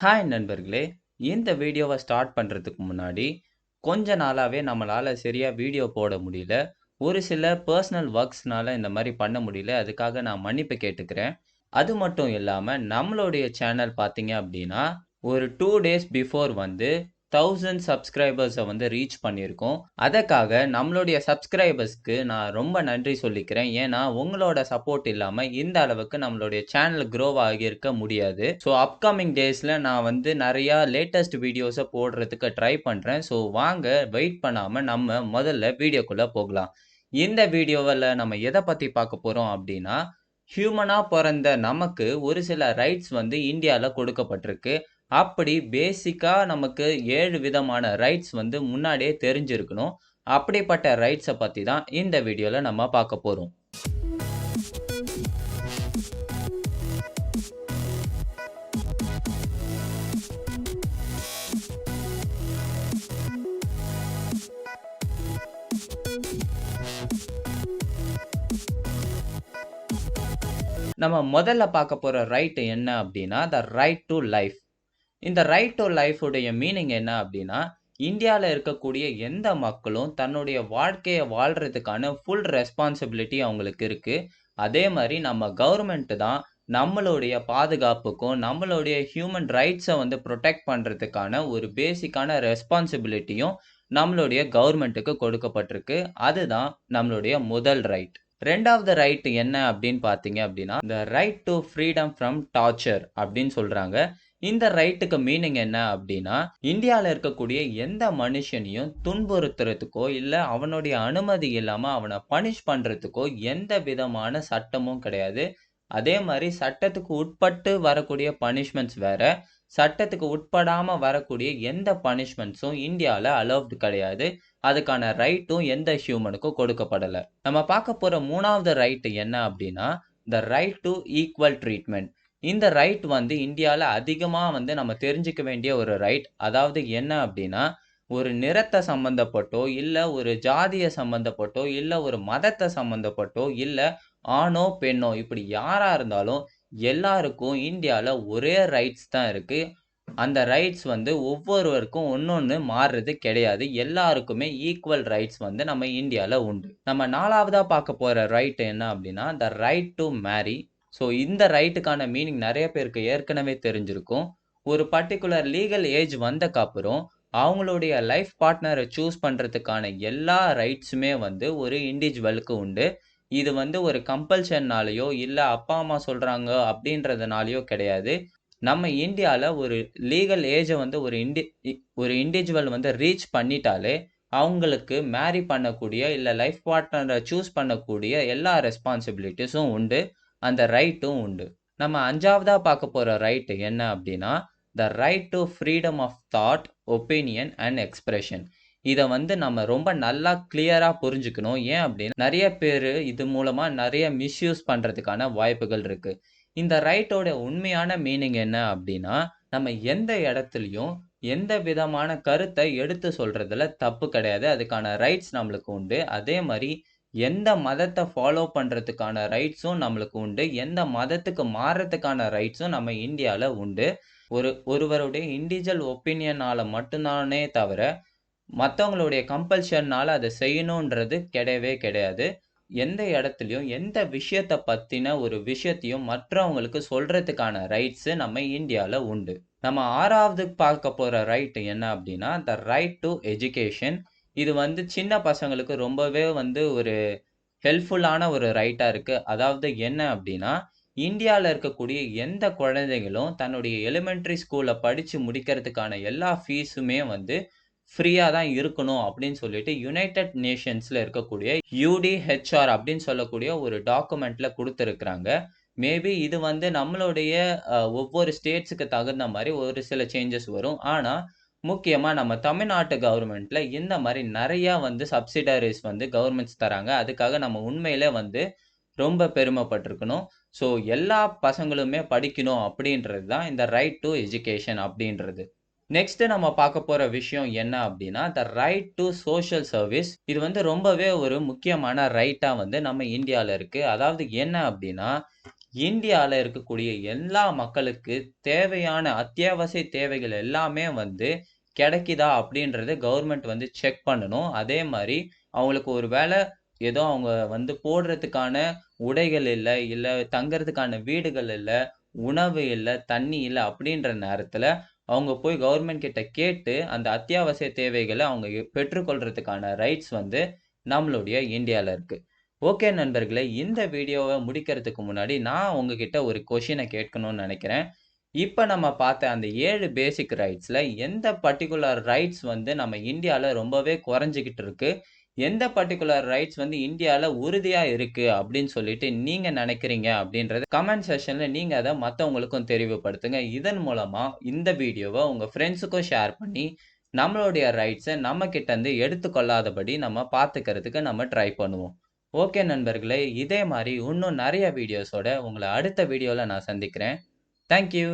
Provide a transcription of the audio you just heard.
Hi நண்பர்களே! இந்த வீடியோவ start பண்றதுக்கு முன்னாடி, கொஞ்ச நாளாவே நம்மளால சரியா வீடியோ போட முடியல. ஒரு சில பெர்சனல் வொர்க்ஸ்னால இந்த மாரி பண்ண முடியல. அதுக்காக நான் மன்னிப்பு கேட்டுக்கிறேன். அது மட்டும் இல்லாம, நம்மளுடைய சேனல் பார்த்தீங்க அப்டின்னா, ஒரு 2 டேஸ் பிஃபோர் வந்து 1000 சப்ஸ்கிரைபர்ஸ வந்து ரீச் பண்ணியிருக்கோம். அதற்காக நம்மளுடைய சப்ஸ்கிரைபர்ஸ்க்கு நான் ரொம்ப நன்றி சொல்லிக்கிறேன். ஏன்னா, உங்களோட சப்போர்ட் இல்லாம இந்த அளவுக்கு நம்மளுடைய சேனல் குரோ ஆகியிருக்க முடியாது. ஸோ அப்கமிங் டேஸ்ல நான் வந்து நெறையா லேட்டஸ்ட் வீடியோஸ போடுறதுக்கு ட்ரை பண்றேன். ஸோ வாங்க வெயிட் பண்ணாம நம்ம முதல்ல வீடியோக்குள்ள போகலாம். இந்த வீடியோவுல நம்ம எத பத்தி பார்க்க போறோம் அப்டின்னா, ஹியூமனா பொறந்த நமக்கு ஒரு சில ரைட்ஸ் வந்து இந்தியால கொடுக்கப்பட்டிருக்கு. அப்படி பேசிக்கா நமக்கு 7 விதமான ரைட்ஸ் வந்து முன்னாடியே தெரிஞ்சிருக்கணும். அப்படிப்பட்ட ரைட்ஸ பத்தி தான் இந்த வீடியோல நம்ம பார்க்க போறோம். நம்ம முதல்ல பார்க்க போற ரைட் என்ன அப்படின்னா, த ரைட் டூ லைஃப். இந்த ரைட் டூ லைஃப் உடைய மீனிங் என்ன அப்படின்னா, இந்தியால இருக்கக்கூடிய எந்த மக்களும் தன்னுடைய வாழ்க்கைய வாழ்றதுக்கான ஃபுல் ரெஸ்பான்சிபிலிட்டி அவங்களுக்கு இருக்கு. அதே மாரி நம்ம கவர்ன்மெண்ட் தான் நம்மளுடைய பாதுகாப்புக்கும், நம்மளுடைய ஹியூமன் ரைட்ஸ வந்து புரொடெக்ட் பண்றதுக்கான ஒரு பேசிக்கான ரெஸ்பான்சிபிலிட்டியும் நம்மளுடைய கவர்ன்மென்ட்க்கு கொடுக்கப்பட்டிருக்கு. அதுதான் நம்மளுடைய முதல் ரைட். 2வது ரைட் என்ன அப்படின்னு பார்த்தீங்க அப்படின்னா, "the right to freedom from torture" அப்படின்னு சொல்றாங்க. இந்த ரைட்டுக்கு மீனிங் என்ன அப்படின்னா, இந்தியால இருக்கக்கூடிய எந்த மனுஷனையும் துன்புறுத்துறதுக்கோ, இல்ல அவனுடைய அனுமதி இல்லாம அவன பனிஷ் பண்றதுக்கோ எந்த விதமான சட்டமும் கிடையாது. அதே மாரி சட்டத்துக்கு உட்பட்டு வரக்கூடிய பனிஷ்மென்ட்ஸ் வேற. சட்டத்துக்கு உட்படாம வரக்கூடிய எந்த பனிஷ்மென்ட்ஸும் இந்தியால அலோவ்ட் கிடையாது. அதுக்கான ரைட்டும் எந்த ஹியூமனுக்கும் கொடுக்கப்படல. நம்ம பார்க்க போற 3வது ரைட் என்ன அப்படின்னா, the right to equal treatment. இந்த ரைட் வந்து இந்தியால அதிகமா வந்து நம்ம தெரிஞ்சுக்க வேண்டிய ஒரு ரைட். அதாவது என்ன அப்படின்னா, ஒரு நிறத்த சம்பந்தப்பட்டோ, இல்ல ஒரு ஜாதிய சம்பந்தப்பட்டோ, இல்ல ஒரு மதத்த சம்பந்தப்பட்டோ, இல்ல ஆணோ, பெண்ணோ இப்படி யாரா இருந்தாலும் எல்லாருக்கும் இந்தியால ஒரே ரைட்ஸ் தான் இருக்கு. அந்த ரைட்ஸ் வந்து ஒவ்வொருவருக்கும் ஒண்ணொண்ணு மாறுறது கிடையாது. எல்லாருக்குமே ஈக்குவல் ரைட்ஸ் வந்து நம்ம இந்தியால உண்டு. நம்ம 4வதா பார்க்க போற ரைட் என்ன அப்படின்னா, the right to marry. So இந்த ரைட்டுக்கான மீனிங் நெறைய பேருக்கு ஏற்கனவே தெரிஞ்சிருக்கும். ஒரு பர்ட்டிகுலர் லீகல் ஏஜ் வந்தக்கப்புறம், அவங்களுடைய லைஃப் பார்ட்னர சூஸ் பண்றதுக்கான எல்லா ரைட்ஸுமே வந்து ஒரு இண்டிவிஜுவலுக்கு உண்டு. இது வந்து ஒரு கம்பல்ஷன்னாலயோ, இல்ல அப்பா, அம்மா சொல்றாங்க அப்படின்றதுனாலயோ கிடையாது. நம்ம இந்தியால ஒரு லீகல் ஏஜ வந்து ஒரு இண்டிவிஜுவல் வந்து ரீச் பண்ணிட்டாலே, அவங்களுக்கு மேரி பண்ணக்கூடிய, இல்ல லைஃப் பார்ட்னர சூஸ் பண்ணக்கூடிய எல்லா ரெஸ்பான்சிபிலிட்டீஸும் உண்டு. அந்த ரைட்டும் உண்டு. நம்ம 5வதா பார்க்க போற ரைட் என்ன அப்படின்னா, the right to freedom of thought, opinion and expression. இத வந்து நம்ம ரொம்ப நல்லா கிளியரா புரிஞ்சுக்கணும். ஏன் அப்படின்னா, நெறைய பேரு இது மூலமா நெறைய மிஸ்யூஸ் பண்றதுக்கான வாய்ப்புகள் இருக்கு. இந்த ரைட்டோட உண்மையான மீனிங் என்ன அப்படின்னா, நம்ம எந்த இடத்திலயும், எந்த விதமான கருத்த எடுத்து சொல்றதுல தப்பு கிடையாது. அதுக்கான ரைட்ஸ் நம்மளுக்கு உண்டு. அதே மாரி எந்த மதத்த ஃபாலோ பண்றதுக்கான ரைட்ஸும் நம்மளுக்கு உண்டு. எந்த மதத்துக்கு மாறுறதுக்கான ரைட்ஸும் நம்ம இந்தியால உண்டு. ஒருவருடைய இண்டிவிஜுவல் ஒப்பீனியனால மட்டும் தானே தவிர, மத்தவங்களுடைய கம்பல்ஷன்னால அத செய்யணுன்றது கிடையவே கிடையாது. எந்த இடத்திலயும், எந்த விஷயத்த பத்தின ஒரு விஷயத்தையும் மற்றவங்களுக்கு சொல்றதுக்கான ரைட்ஸ் நம்ம இந்தியால உண்டு. நம்ம 6வது பார்க்க போற ரைட் என்ன அப்படின்னா, த ரைட் டூ எஜுகேஷன். இது வந்து சின்ன பசங்களுக்கு ரொம்பவே வந்து ஒரு ஹெல்ப்ஃபுல்லான ஒரு ரைட்டா இருக்கு. அதாவது என்ன அப்படின்னா, இந்தியால இருக்கக்கூடிய எந்த குழந்தைகளும் தன்னுடைய எலிமெண்டரி ஸ்கூல்ல படிச்சு முடிக்கிறதுக்கான எல்லா ஃபீஸுமே வந்து ஃப்ரீயா தான் இருக்கணும் அப்படின்னு சொல்லிட்டு யுனைட்டட் நேஷன்ஸ்ல இருக்கக்கூடிய யுடிஹெச்ஆர் அப்படின்னு சொல்லக்கூடிய ஒரு டாக்குமெண்ட்ல குடுத்திருக்கிறாங்க. மேபி இது வந்து நம்மளுடைய ஒவ்வொரு ஸ்டேட்ஸ்க்கு தகுந்த மாரி ஒரு சில சேஞ்சஸ் வரும். ஆனா, முக்கியமா நம்ம தமிழ்நாட்டு கவர்ன்மென்ட்ல இந்த மாரி நெறையா வந்து சப்சிடரீஸ் வந்து கவர்ன்மெண்ட்ஸ் தராங்க. அதுக்காக நம்ம உண்மையிலே வந்து ரொம்ப பெருமைப்பட்டுருக்கணும். ஸோ எல்லா பசங்களுமே படிக்கணும் அப்படின்றது தான் இந்த ரைட் டூ எஜுகேஷன் அப்படின்றது. நெக்ஸ்ட் நம்ம பார்க்க போற விஷயம் என்ன அப்படின்னா, the right to social service. இது வந்து ரொம்பவே ஒரு முக்கியமான ரைட்டா வந்து நம்ம இந்தியால இருக்கு. அதாவது என்ன அப்படின்னா, இந்தியால இருக்கக்கூடிய எல்லா மக்களுக்கு தேவையான அத்தியாவசிய தேவைகள் எல்லாமே வந்து கிடைக்குதா அப்படின்றத கவர்மெண்ட் வந்து செக் பண்ணணும். அதே மாரி அவங்களுக்கு ஒரு வேள ஏதோ அவங்க வந்து போடுறதுக்கான உடைகள் இல்ல, இல்ல தங்கறதுக்கான வீடுகள் இல்ல, உணவு இல்ல, தண்ணி இல்ல அப்படின்ற நேரத்துல, அவங்க போய் கவர்மெண்ட் கிட்ட கேட்டு அந்த அத்தியாவசிய தேவைகள அவங்க பெற்றுக்கொள்றதுக்கான ரைட்ஸ் வந்து நம்மளுடைய இந்தியால இருக்கு. ஓகே நண்பர்களே, இந்த வீடியோவ முடிக்கிறதுக்கு முன்னாடி நான் உங்ககிட்ட ஒரு கொஸ்டின கேட்கணும்னு நெனைக்கிறேன். இப்ப நம்ம பார்த்த அந்த 7 பேசிக் ரைட்ஸ்ல எந்த பர்ட்டிகுலர் ரைட்ஸ் வந்து நம்ம இந்தியால ரொம்பவே குறைஞ்சுகிட்டு இருக்கு? எந்த பர்ட்டிகுலர் ரைட்ஸ் வந்து இந்தியால உறுதியா இருக்கு அப்படின்னு சொல்லிட்டு நீங்க நினைக்கிறீங்க அப்படின்றத கமெண்ட் செக்ஷன்ல நீங்க அத மத்தவங்களுக்கும் தெரிவுபடுத்துங்க. இதன் மூலமா இந்த வீடியோவ உங்க ஃபிரெண்ட்ஸுக்கும் ஷேர் பண்ணி, நம்மளுடைய ரைட்ஸ நம்ம கிட்ட இருந்து எடுத்துக்கொள்ளாதபடி நம்ம பார்த்துக்கிறதுக்கு நம்ம ட்ரை பண்ணுவோம். ஓகே நண்பர்களே, இதே மாரி இன்னும் நெறைய வீடியோஸோட உங்கள அடுத்த வீடியோல நான் சந்திக்கிறேன். Thank you.